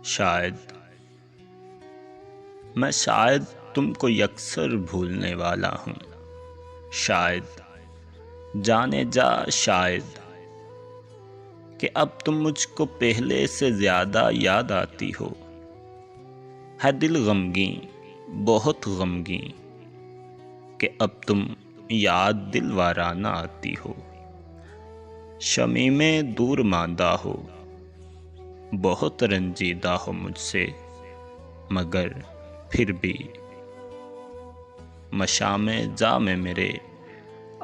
شاید میں تم کو یکسر بھولنے والا ہوں، شاید جانے جا شاید کہ اب تم مجھ کو پہلے سے زیادہ یاد آتی ہو، ہے دل غمگین بہت غمگین کہ اب تم یاد دل وارانہ آتی ہو، شمع میں دور ماندہ ہو، بہت رنجیدہ ہو مجھ سے، مگر پھر بھی مشام جام میرے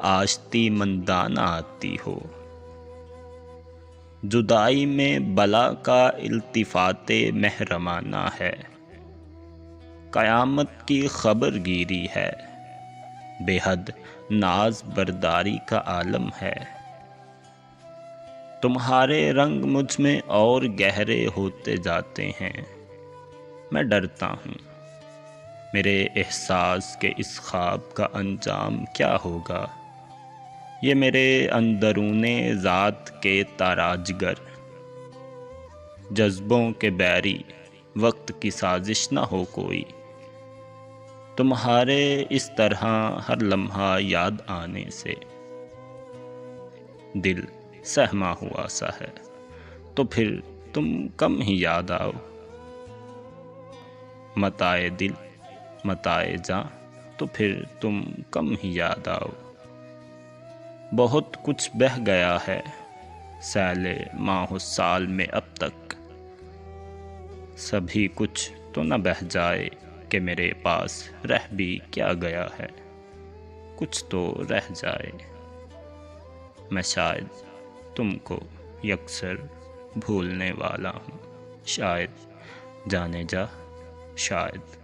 آشتی مندانہ آتی ہو، جدائی میں بلا کا التفات محرمانہ ہے، قیامت کی خبر گیری ہے، بے حد ناز برداری کا عالم ہے، تمہارے رنگ مجھ میں اور گہرے ہوتے جاتے ہیں، میں ڈرتا ہوں میرے احساس کے اس خواب کا انجام کیا ہوگا، یہ میرے اندرون ذات کے تاراجگر جذبوں کے بیری وقت کی سازش نہ ہو کوئی، تمہارے اس طرح ہر لمحہ یاد آنے سے دل سہما ہوا سا ہے، تو پھر تم کم ہی یاد آؤ، متاع دل متاع جاں تو پھر تم کم ہی یاد آؤ، بہت کچھ بہہ گیا ہے سیل ماہ و سال میں اب تک، سبھی کچھ تو نہ بہہ جائے کہ میرے پاس رہ بھی کیا گیا ہے، کچھ تو رہ جائے، میں شاید تم کو یکسر بھولنے والا ہوں، شاید جانے جا شاید